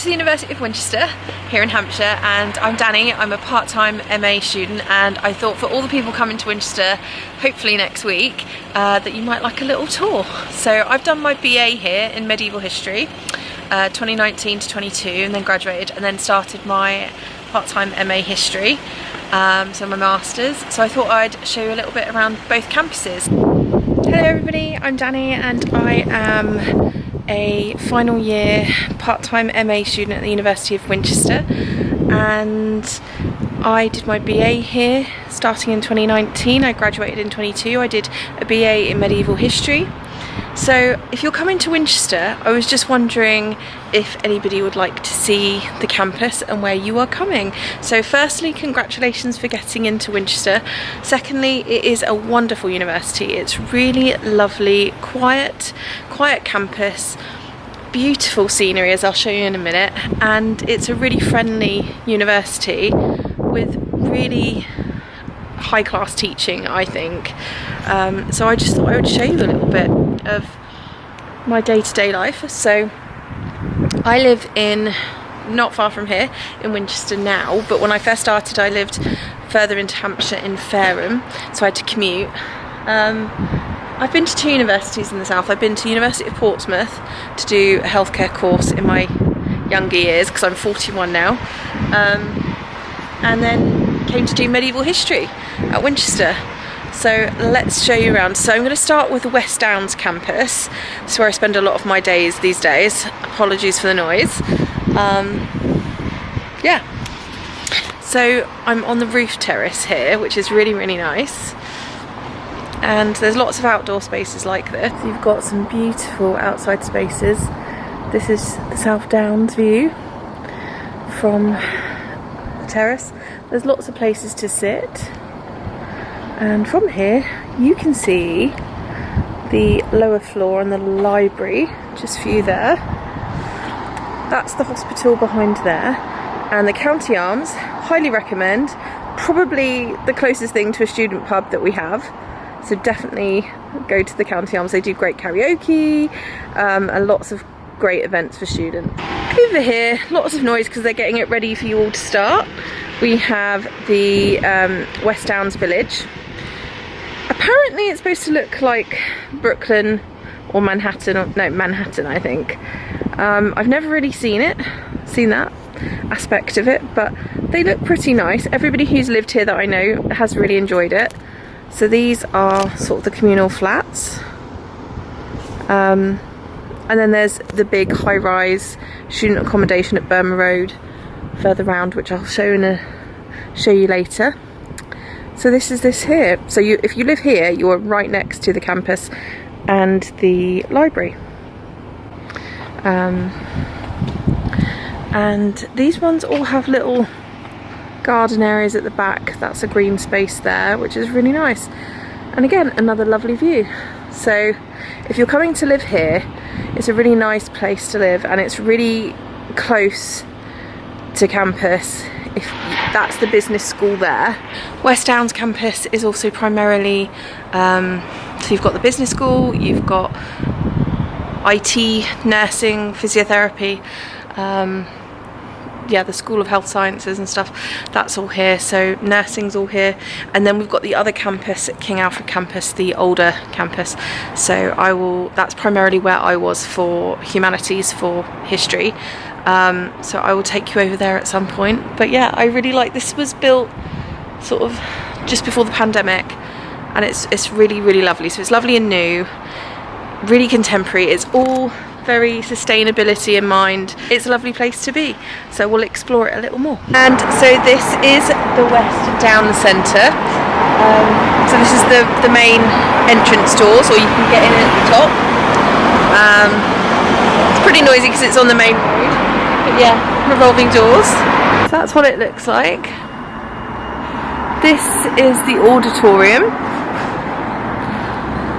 the University of Winchester here in Hampshire, and I'm Dani. I'm a part-time MA student, and I thought for all the people coming to Winchester, hopefully next week, that you might like a little tour. So I've done my BA here in medieval history, 2019 to 22, and then graduated and then started my part-time MA history, so my masters. So I thought I'd show you a little bit around both campuses. Hello everybody, I'm Dani and I am a final year part-time MA student at the University of Winchester, and I did my BA here starting in 2019. I graduated in 22. I did a BA in medieval history. So if you're coming to Winchester, I was just wondering if anybody would like to see the campus and where you are coming. So firstly, congratulations for getting into Winchester. Secondly, it is a wonderful university. It's really lovely, quiet campus, beautiful scenery, as I'll show you in a minute, and it's a really friendly university with really high-class teaching, I think. So I just thought I would show you a little bit of my day-to-day life. So I live in not far from here in Winchester now, but when I first started I lived further into Hampshire in Fareham, so I had to commute. I've been to two universities in the south. I've been to University of Portsmouth to do a healthcare course in my younger years, because I'm 41 now, and then came to do medieval history at Winchester. So let's show you around. So I'm going to start with the West Downs campus. That's where I spend a lot of my days these days. Apologies for the noise. Yeah. So I'm on the roof terrace here, which is really, really nice. And there's lots of outdoor spaces like this. You've got some beautiful outside spaces. This is the South Downs view from the terrace. There's lots of places to sit. And from here you can see the lower floor and the library, just for you there. That's the hospital behind there. And the County Arms, highly recommend. Probably the closest thing to a student pub that we have. So definitely go to the County Arms. They do great karaoke and lots of great events for students. Over here, lots of noise because they're getting it ready for you all to start. We have the West Downs Village. Apparently it's supposed to look like Brooklyn or Manhattan, Manhattan I think. I've never really seen that aspect of it, but they look pretty nice. Everybody who's lived here that I know has really enjoyed it. So these are sort of the communal flats. And then there's the big high-rise student accommodation at Burma Road further round, which I'll show you later. So this is this here. So if you live here, you're right next to the campus and the library. And these ones all have little garden areas at the back. That's a green space there, which is really nice. And again, another lovely view. So if you're coming to live here, it's a really nice place to live, and it's really close to campus. If that's the business school there. West Downs campus is also primarily, so you've got the business school, you've got IT, nursing, physiotherapy, yeah, the School of Health Sciences and stuff, that's all here. So nursing's all here. And then we've got the other campus, King Alfred campus, the older campus. So that's primarily where I was for humanities, for history. So I will take you over there at some point. But yeah, I really like, this was built sort of just before the pandemic, and it's really, really lovely. So it's lovely and new, really contemporary. It's all very sustainability in mind. It's a lovely place to be, so we'll explore it a little more. And so this is the West Downs Centre. So this is the main entrance doors, or you can get in at the top. It's pretty noisy because it's on the main road, but yeah, revolving doors. So that's what it looks like. This is the auditorium,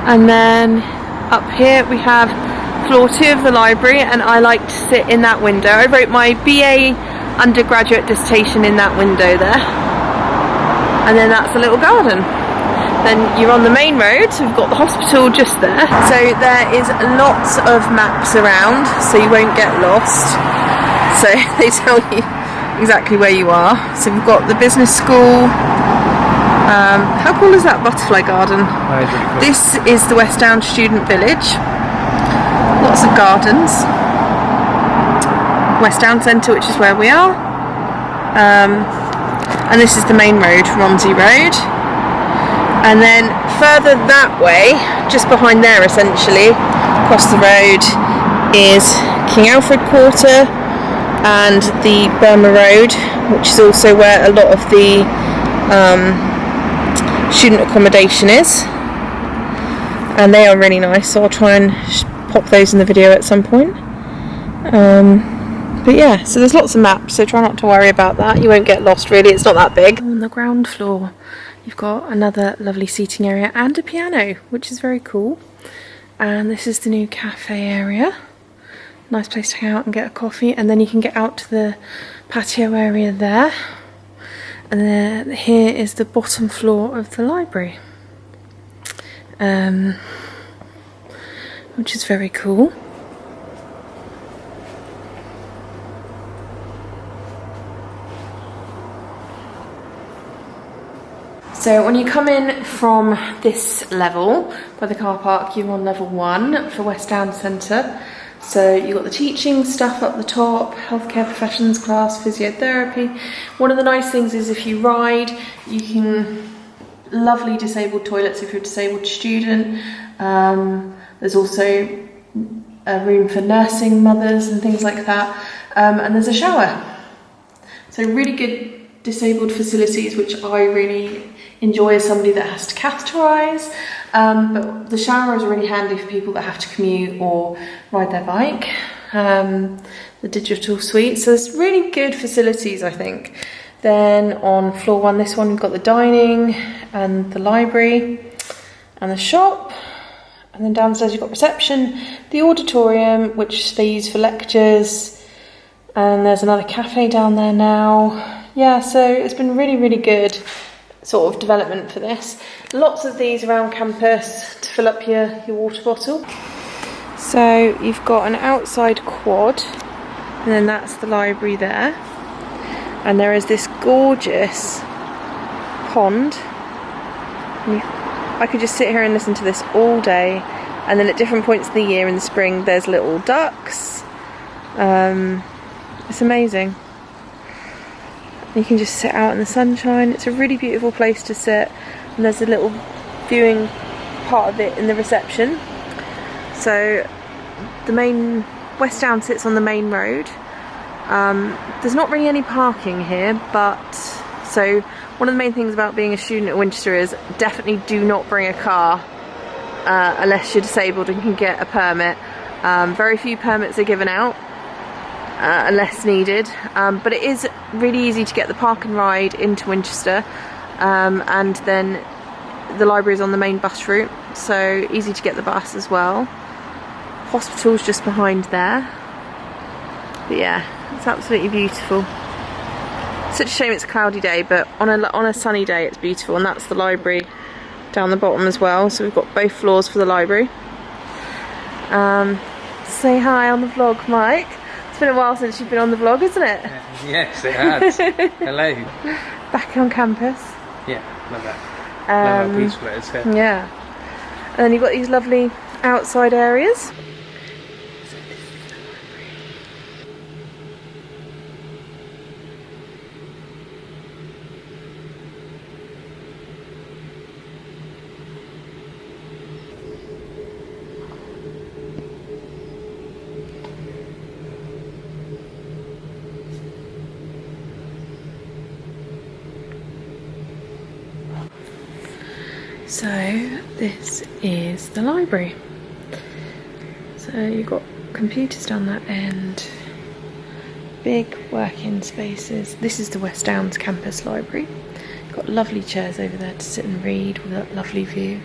and then up here we have floor 2 of the library, and I like to sit in that window. I wrote my BA undergraduate dissertation in that window there. And then that's a little garden. Then you're on the main road, so we've got the hospital just there. So there is lots of maps around, so you won't get lost. so they tell you exactly where you are. So we've got the business school. How cool is that butterfly garden? That is really cool. This is the West Down Student Village. Lots of gardens. West Down Centre, which is where we are. And this is the main road, Romsey Road. And then further that way, just behind there essentially, across the road, is King Alfred Quarter and the Burma Road, which is also where a lot of the student accommodation is. And they are really nice, so I'll try and pop those in the video at some point. But yeah, so there's lots of maps, so try not to worry about that. You won't get lost really, it's not that big. On the ground floor, you've got another lovely seating area and a piano, which is very cool. And this is the new cafe area. Nice place to hang out and get a coffee, and then you can get out to the patio area there. And then here is the bottom floor of the library, which is very cool. So when you come in from this level by the car park, you're on level 1 for West Down Centre. So you've got the teaching stuff up the top, healthcare professions class, physiotherapy. One of the nice things is if you ride, you can lovely disabled toilets if you're a disabled student. There's also a room for nursing mothers and things like that. And there's a shower. So really good disabled facilities, which I really enjoy as somebody that has to catheterise. But the shower is really handy for people that have to commute or ride their bike. The digital suite, so there's really good facilities, I think. Then on floor 1, this one, we've got the dining and the library and the shop. And then downstairs you've got reception, the auditorium, which they use for lectures. And there's another cafe down there now. Yeah, so it's been really, really good sort of development for this. Lots of these around campus to fill up your water bottle. So you've got an outside quad, and then that's the library there. And there is this gorgeous pond. I could just sit here and listen to this all day. And then at different points of the year in the spring, there's little ducks. It's amazing. You can just sit out in the sunshine. It's a really beautiful place to sit, and there's a little viewing part of it in the reception. So the main West Down sits on the main road. There's not really any parking here, but so one of the main things about being a student at Winchester is definitely do not bring a car unless you're disabled and can get a permit. Very few permits are given out unless needed, but it is really easy to get the park and ride into Winchester, and then the library is on the main bus route, so easy to get the bus as well. Hospital's just behind there, but yeah, it's absolutely beautiful. Such a shame it's a cloudy day, but on a sunny day it's beautiful. And that's the library down the bottom as well, so we've got both floors for the library. Say hi on the vlog, Mike. It's been a while since you've been on the vlog, isn't it? Yes, it has. Hello. Back on campus. Yeah, love that. Love how peaceful it is here. Yeah. And then you've got these lovely outside areas. So this is the library. So you've got computers down that end, big working spaces. This is the West Downs campus library. You've got lovely chairs over there to sit and read with that lovely view.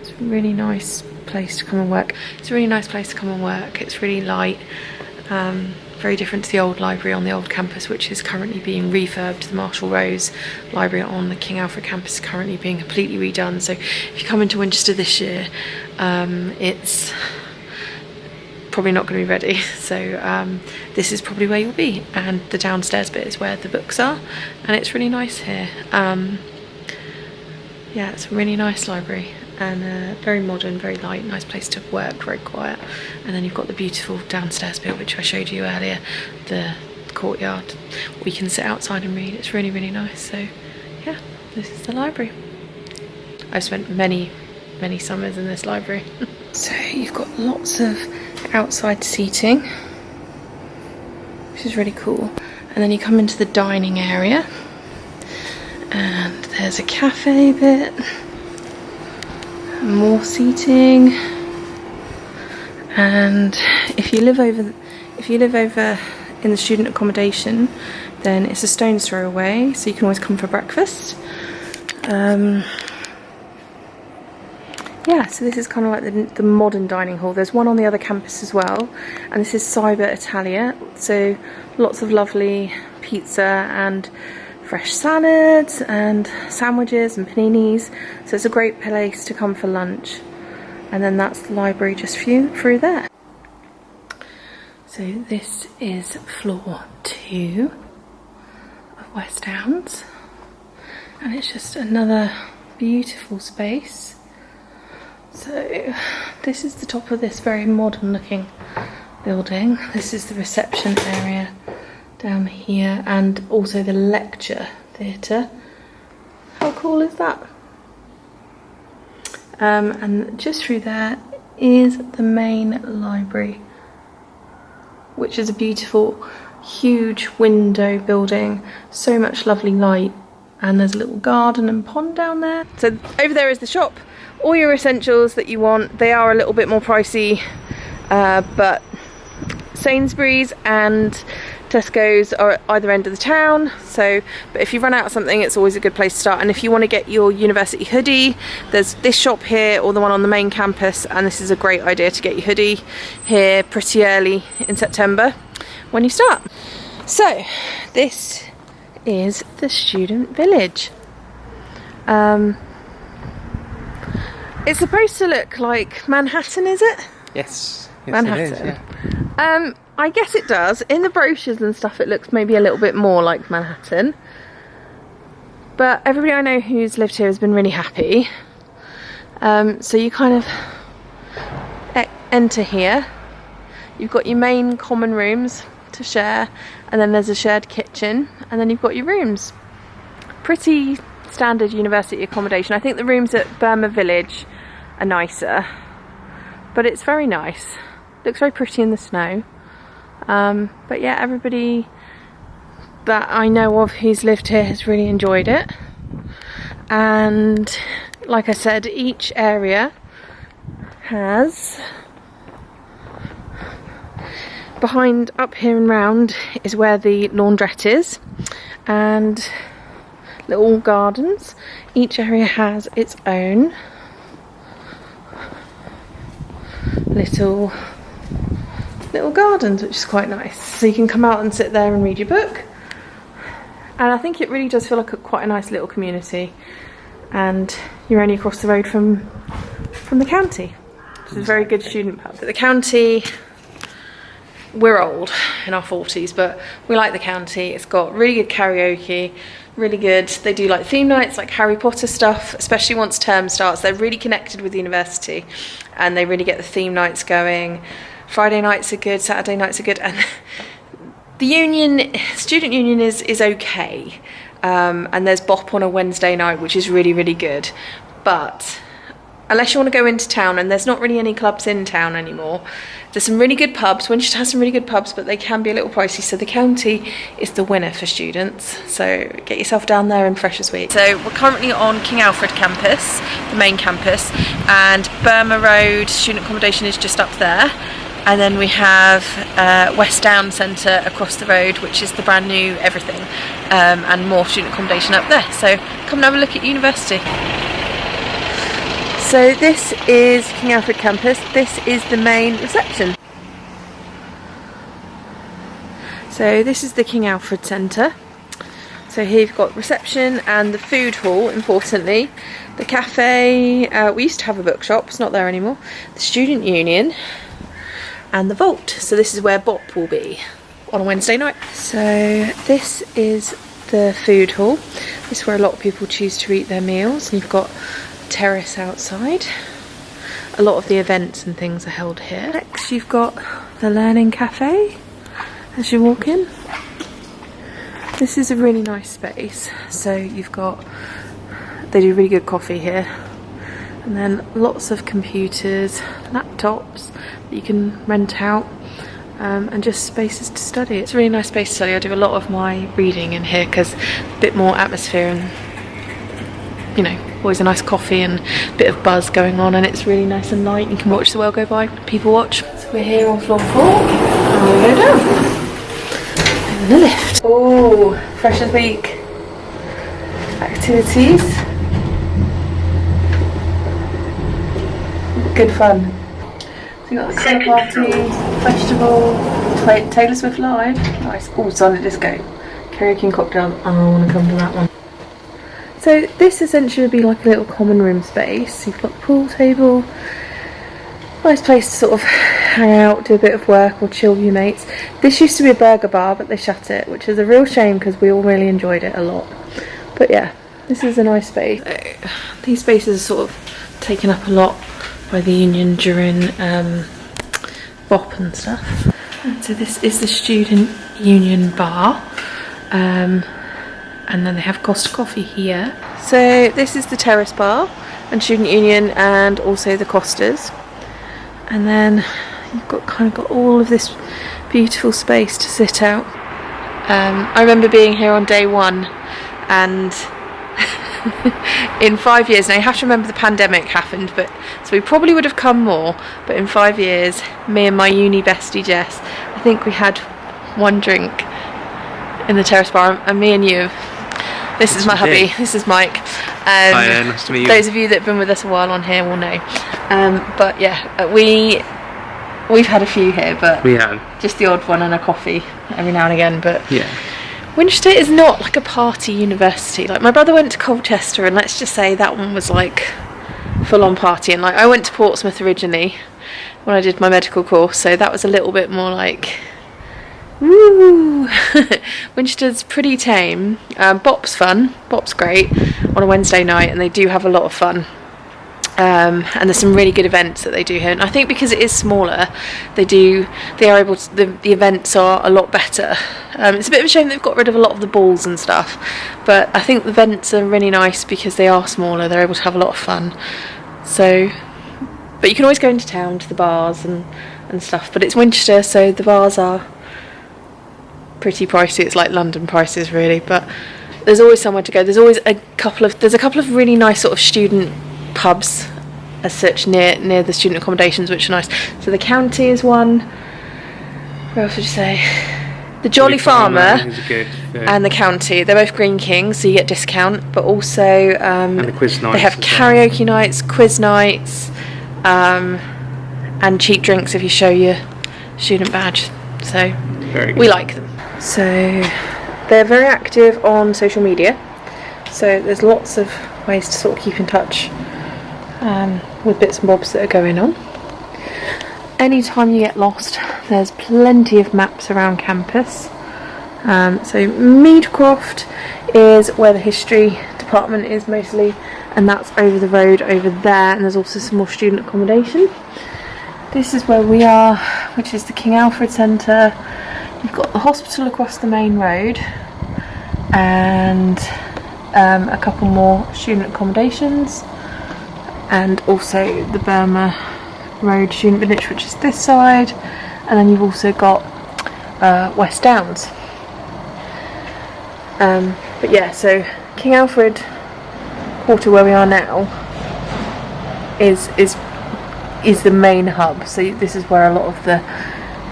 It's a really nice place to come and work. It's really light. Very different to the old library on the old campus, which is currently being refurbed. The Marshall Rose Library on the King Alfred campus is currently being completely redone. So if you come into Winchester this year, it's probably not going to be ready, so this is probably where you'll be, and the downstairs bit is where the books are, and it's really nice here. Yeah, it's a really nice library, and very modern, very light, nice place to work, very quiet. And then you've got the beautiful downstairs bit which I showed you earlier, the courtyard. We can sit outside and read. It's really, really nice. So yeah, this is the library. I've spent many summers in this library. So you've got lots of outside seating, which is really cool. And then you come into the dining area, and there's a cafe bit, more seating. And if you live over in the student accommodation, then it's a stone's throw away, so you can always come for breakfast. Yeah, so this is kind of like the modern dining hall. There's one on the other campus as well, and this is Cyber Italia, so lots of lovely pizza and fresh salads and sandwiches and paninis, so it's a great place to come for lunch. And then that's the library just through there. So this is floor 2 of West Downs, and it's just another beautiful space. So this is the top of this very modern looking building. This is the reception area down here, and also the lecture theatre. How cool is that? And just through there is the main library, which is a beautiful, huge window building, so much lovely light, and there's a little garden and pond down there. So over there is the shop. All your essentials that you want. They are a little bit more pricey, but Sainsbury's and Tesco's are at either end of the town, so but if you run out of something, it's always a good place to start. And if you want to get your university hoodie, there's this shop here or the one on the main campus, and this is a great idea to get your hoodie here pretty early in September when you start. So this is the student village. It's supposed to look like Manhattan, is it? Yes. Manhattan. It is, yeah. I guess it does. In the brochures and stuff, it looks maybe a little bit more like Manhattan. But everybody I know who's lived here has been really happy. So you kind of enter here. You've got your main common rooms to share, and then there's a shared kitchen, and then you've got your rooms. Pretty standard university accommodation. I think the rooms at Burma Village are nicer, but it's very nice. Looks very pretty in the snow. But yeah, everybody that I know of who's lived here has really enjoyed it. And like I said, each area has, behind up here and round is where the laundrette is, and little gardens. Each area has its own little gardens, which is quite nice. So you can come out and sit there and read your book. And I think it really does feel like quite a nice little community. And you're only across the road from the county. This is a very good student pub. The county, we're old, in our 40s, but we like the county. It's got really good karaoke, really good. They do like theme nights, like Harry Potter stuff, especially once term starts. They're really connected with the university, and they really get the theme nights going. Friday nights are good, Saturday nights are good, and the student union is okay. And there's bop on a Wednesday night, which is really, really good. But unless you want to go into town, and there's not really any clubs in town anymore, there's some really good pubs. Winchester has some really good pubs, but they can be a little pricey. So the county is the winner for students. So get yourself down there and fresh as we. So we're currently on King Alfred campus, the main campus, and Burma Road student accommodation is just up there. And then we have West Down Centre across the road, which is the brand new everything, and more student accommodation up there. So come and have a look at university. So this is King Alfred campus. This is the main reception. So this is the King Alfred Centre. So here you've got reception and the food hall, importantly. The cafe, we used to have a bookshop, it's not there anymore. The student union, and the vault. So this is where Bop will be on a Wednesday night. So this is the food hall. This is where a lot of people choose to eat their meals. And you've got a terrace outside. A lot of the events and things are held here. Next you've got the Learning Cafe as you walk in. This is a really nice space. So you've got, they do really good coffee here. And then lots of computers, laptops that you can rent out, and just spaces to study. It's a really nice space to study. I do a lot of my reading in here because a bit more atmosphere and, you know, always a nice coffee and a bit of buzz going on, and it's really nice and light. You can watch the world go by, people watch. So we're here on floor 4 and we'll go down in the lift. Oh, Freshers Week activities. Good fun. So you got the colour party, festival, Taylor Swift live. Nice. Oh, silent disco, karaoke and cocktail. Oh, I want to come to that one. So this essentially would be like a little common room space. You've got the pool table, nice place to sort of hang out, do a bit of work or chill with your mates. This used to be a burger bar, but they shut it, which is a real shame because we all really enjoyed it a lot. But yeah, this is a nice space. These spaces are sort of taken up a lot by the union during BOP and stuff. And so this is the student union bar. And then they have Costa Coffee here. So this is the terrace bar and student union, and also the Costas. And then you've got all of this beautiful space to sit out. I remember being here on day 1, and in 5 years, now you have to remember the pandemic happened, but so we probably would have come more, but in 5 years, me and my uni bestie Jess, I think we had 1 drink in the terrace bar, and me and you. This is my hubby, this is Mike. Hi, nice to meet you. Those of you that have been with us a while on here will know. But yeah, we've had a few here, but we have just the odd one and a coffee every now and again. But yeah, Winchester is not like a party university. Like my brother went to Colchester, and let's just say that one was like full on partying. Like I went to Portsmouth originally when I did my medical course, so that was a little bit more like, woo. Winchester's pretty tame. Bop's fun. Bop's great on a Wednesday night, and they do have a lot of fun. And there's some really good events that they do here. And I think because it is smaller, they are able to. The events are a lot better. It's a bit of a shame they've got rid of a lot of the balls and stuff, but I think the events are really nice because they are smaller. They're able to have a lot of fun. So, but you can always go into town to the bars and stuff. But it's Winchester, so the bars are pretty pricey. It's like London prices really, but there's always somewhere to go. There's always a couple of really nice sort of student pubs as such near the student accommodations, which are nice. So the County is one. Where else would you say? The Jolly Farmer is good, and the County. They're both Green Kings, so you get discount, but also and the quiz nights. They have karaoke nights, quiz nights, and cheap drinks if you show your student badge. So we like them. So they're very active on social media, so there's lots of ways to sort of keep in touch with bits and bobs that are going on. Anytime you get lost, there's plenty of maps around campus. So Meadcroft is where the history department is mostly, and that's over the road over there, and there's also some more student accommodation. This is where we are, which is the King Alfred Centre. You've got the hospital across the main road, and a couple more student accommodations, and also the Burma Road Student Village, which is this side, and then you've also got West Downs. But yeah, so King Alfred Quarter, where we are now, is the main hub. So this is where a lot of the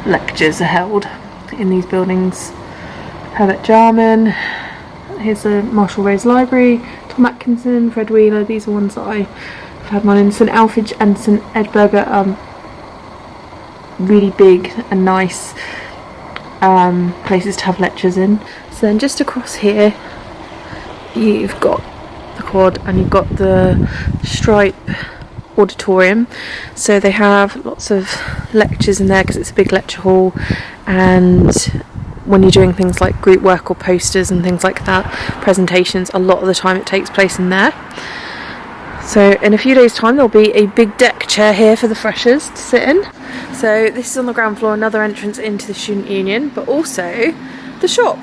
lectures are held in these buildings. Herbert Jarman, here's the Marshall Rose Library, Tom Atkinson, Fred Wheeler. These are ones that I've had mine in. St Alfred and St Edburger, really big and nice places to have lectures in. So then just across here you've got the quad, and you've got the Stripe auditorium, so they have lots of lectures in there because it's a big lecture hall, and when you're doing things like group work or posters and things like that, presentations, a lot of the time it takes place in there. So in a few days' time there'll be a big deck chair here for the freshers to sit in. So this is on the ground floor, another entrance into the student union, but also the shop.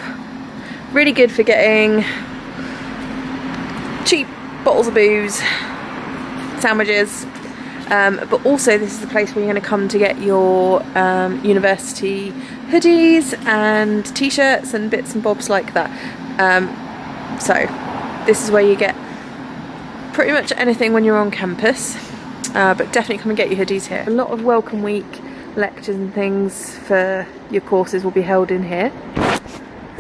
Really good for getting cheap bottles of booze, sandwiches, but also this is the place where you're going to come to get your university hoodies and t-shirts and bits and bobs like that. So this is where you get pretty much anything when you're on campus, but definitely come and get your hoodies here. A lot of welcome week lectures and things for your courses will be held in here,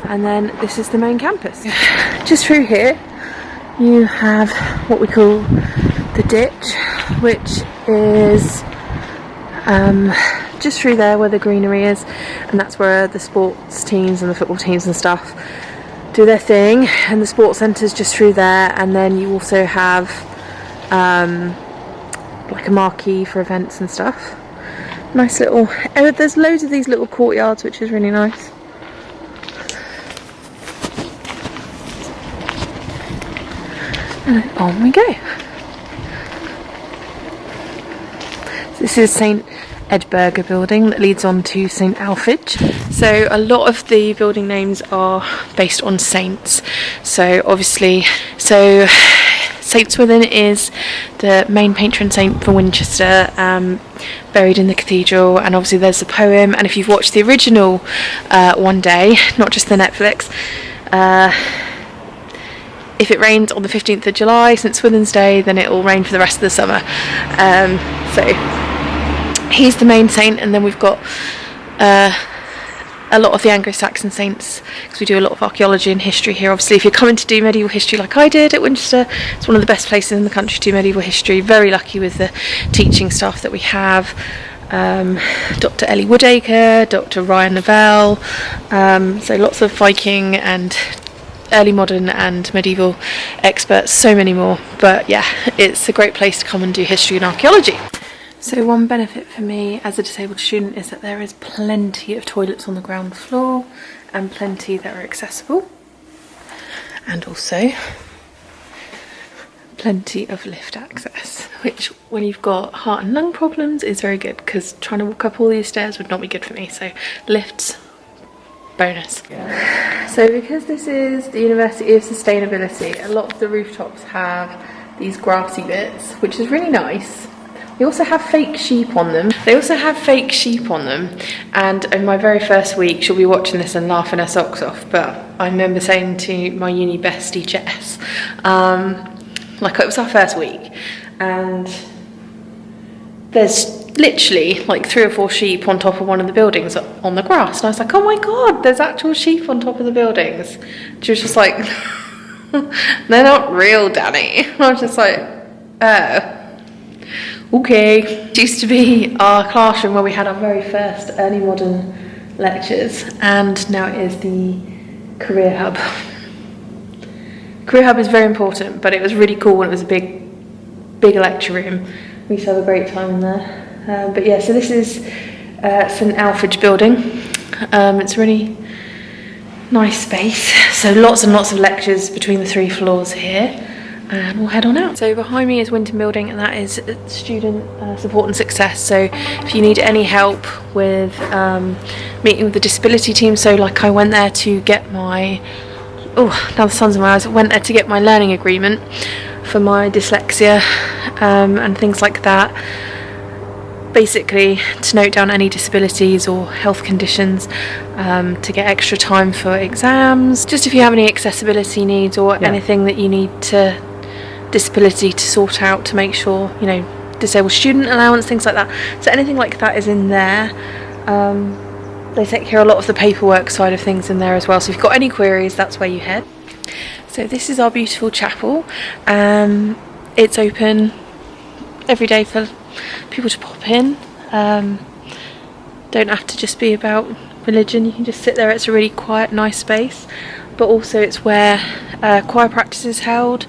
and then this is the main campus. Just through here you have what we call the ditch, which is just through there where the greenery is, and that's where the sports teams and the football teams and stuff do their thing, and the sports centre's just through there. And then you also have like a marquee for events and stuff. Nice little, there's loads of these little courtyards, which is really nice. And on we go. This is St Edburger building that leads on to St Alfred. So a lot of the building names are based on saints. So obviously, St Swithin is the main patron saint for Winchester, buried in the cathedral, and obviously there's a poem, and if you've watched the original One Day, not just the Netflix, if it rains on the 15th of July, St Swithin's Day, then it will rain for the rest of the summer. So he's the main saint, and then we've got a lot of the Anglo-Saxon saints, because we do a lot of archaeology and history here. Obviously, if you're coming to do medieval history like I did at Winchester, it's one of the best places in the country to do medieval history. Very lucky with the teaching staff that we have. Dr. Ellie Woodacre, Dr. Ryan Novell, so lots of Viking and early modern and medieval experts, so many more. But yeah, it's a great place to come and do history and archaeology. So one benefit for me as a disabled student is that there is plenty of toilets on the ground floor and plenty that are accessible, and also plenty of lift access, which when you've got heart and lung problems is very good, because trying to walk up all these stairs would not be good for me. So lifts, bonus. So because this is the University of Sustainability, a lot of the rooftops have these grassy bits, which is really nice. They also have fake sheep on them. And in my very first week, she'll be watching this and laughing her socks off, but I remember saying to my uni bestie Jess, like it was our first week, and there's literally like 3 or 4 sheep on top of one of the buildings on the grass, and I was like, oh my god, there's actual sheep on top of the buildings. She was just like, they're not real, Dani. And I was just like, oh. Okay. It used to be our classroom where we had our very first early modern lectures, and now it is the career hub. Career hub is very important, but it was really cool when it was a big lecture room. We used to have a great time in there. But yeah, so this is St Alfred's building. It's a really nice space. So lots and lots of lectures between the 3 floors here. And we'll head on out. So behind me is Winton Building, and that is student support and success. So if you need any help with meeting with the disability team, so like I went there to get my, now the sun's in my eyes, I went there to get my learning agreement for my dyslexia and things like that. Basically to note down any disabilities or health conditions, to get extra time for exams, just if you have any accessibility needs or anything that you need to disability to sort out to make sure, you know, disabled student allowance, things like that. So anything like that is in there. They take care of a lot of the paperwork side of things in there as well, so if you've got any queries, that's where you head. So this is our beautiful chapel. It's open every day for people to pop in. Don't have to just be about religion, you can just sit there. It's a really quiet, nice space, but also it's where choir practice is held.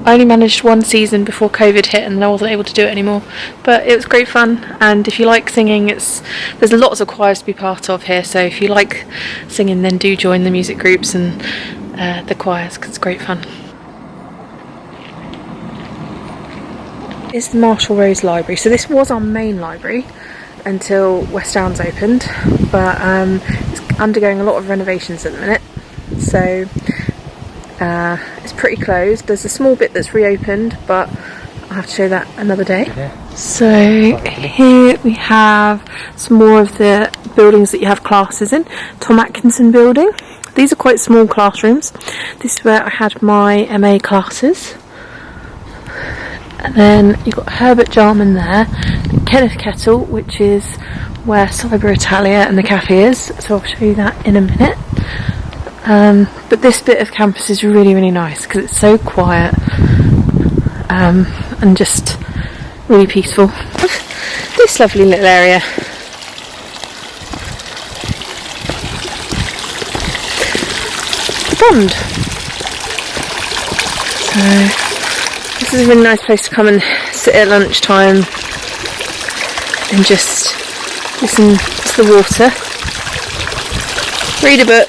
I only managed one season before COVID hit and then I wasn't able to do it anymore, but it was great fun. And if you like singing, there's lots of choirs to be part of here, so if you like singing then do join the music groups and the choirs, because it's great fun. It's the Marshall Rose Library. So this was our main library until West Downs opened, but it's undergoing a lot of renovations at the minute, so it's pretty closed. There's a small bit that's reopened, but I'll have to show that another day. Yeah. So here we have some more of the buildings that you have classes in. Tom Atkinson building. These are quite small classrooms. This is where I had my MA classes. And then you've got Herbert Jarman there, and Kenneth Kettle, which is where Cyber Italia and the cafe is, so I'll show you that in a minute. But this bit of campus is really, really nice because it's so quiet and just really peaceful. This lovely little area. Bond. So this is a really nice place to come and sit at lunchtime and just listen to the water, read a book.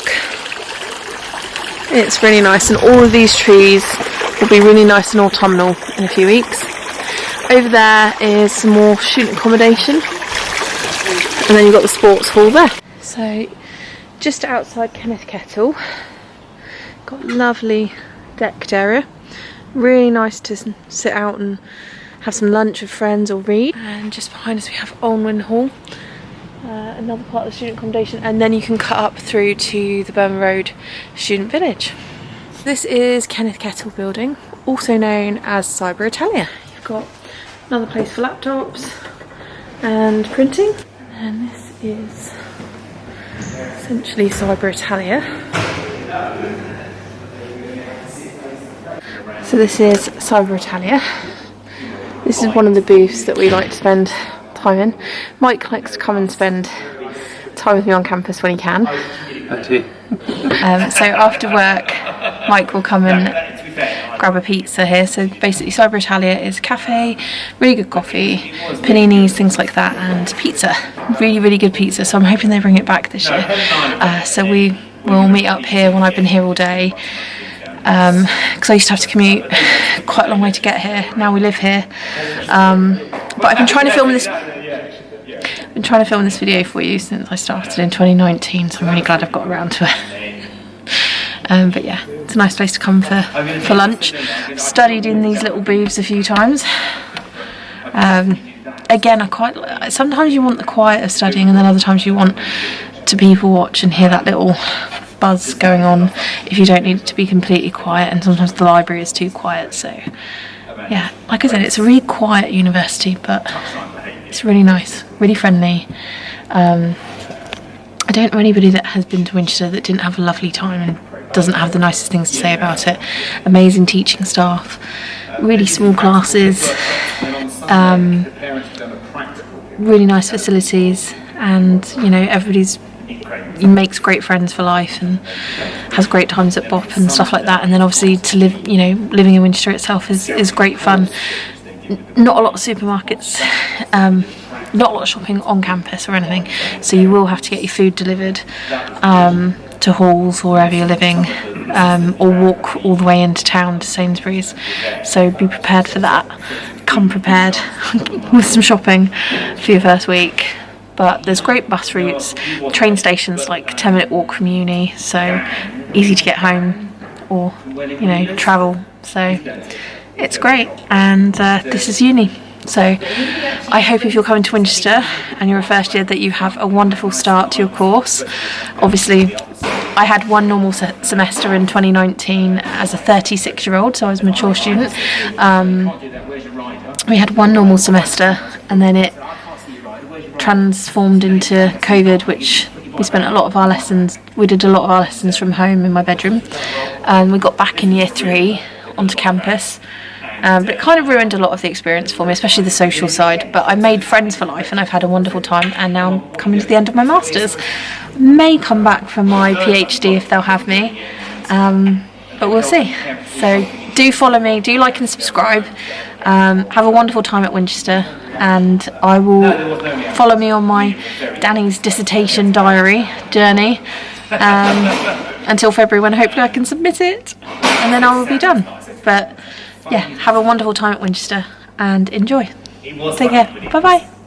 It's really nice, and all of these trees will be really nice and autumnal in a few weeks. Over there is some more student accommodation, and then you've got the sports hall there. So just outside Kenneth Kettle, got a lovely decked area. Really nice to sit out and have some lunch with friends or read. And just behind us we have Olnwyn Hall, another part of the student accommodation, and then you can cut up through to the Burma Road Student Village. This is Kenneth Kettle building, also known as Cyber Italia. You've got another place for laptops and printing, and this is essentially Cyber Italia. So this is Cyber Italia. This is one of the booths that we like to spend time in. Mike likes to come and spend time with me on campus when he can. So after work, Mike will come and grab a pizza here. So basically Cyber Italia is a cafe, really good coffee, paninis, things like that, and pizza. Really, really good pizza. So I'm hoping they bring it back this year. So we will meet up here when I've been here all day. Because I used to have to commute quite a long way to get here. Now we live here, but I've been trying to film this video for you since I started in 2019, so I'm really glad I've got around to it. But yeah, it's a nice place to come for lunch. I've studied in these little booths a few times. Again, sometimes you want the quiet of studying, and then other times you want to people watch and hear that little buzz going on if you don't need it to be completely quiet, and sometimes the library is too quiet. So yeah, like I said, it's a really quiet university, but it's really nice, really friendly. I don't know anybody that has been to Winchester that didn't have a lovely time and doesn't have the nicest things to say about it. Amazing teaching staff, really small classes, really nice facilities, and you know, he makes great friends for life and has great times at BOP and stuff like that. And then obviously to live, you know, living in Winchester itself is great fun. Not a lot of supermarkets, not a lot of shopping on campus or anything, so you will have to get your food delivered to halls or wherever you're living, or walk all the way into town to Sainsbury's. So be prepared for that. Come prepared with some shopping for your first week. But there's great bus routes. The train station's like a 10-minute walk from uni, so easy to get home or, you know, travel. So it's great, and this is uni. So I hope if you're coming to Winchester and you're a first year that you have a wonderful start to your course. Obviously, I had one normal semester in 2019 as a 36-year-old, so I was a mature student. We had one normal semester, and then it transformed into COVID, which we spent a lot of our lessons, we did a lot of our lessons from home in my bedroom. We got back in year 3 onto campus, but it kind of ruined a lot of the experience for me, especially the social side. But I made friends for life and I've had a wonderful time, and now I'm coming to the end of my masters. May come back for my PhD if they'll have me, but we'll see. So do follow me, do like and subscribe. Have a wonderful time at Winchester, and I will follow me on my Dani's dissertation diary journey until February, when hopefully I can submit it, and then I will be done. But yeah, have a wonderful time at Winchester and enjoy. Take care. Bye bye.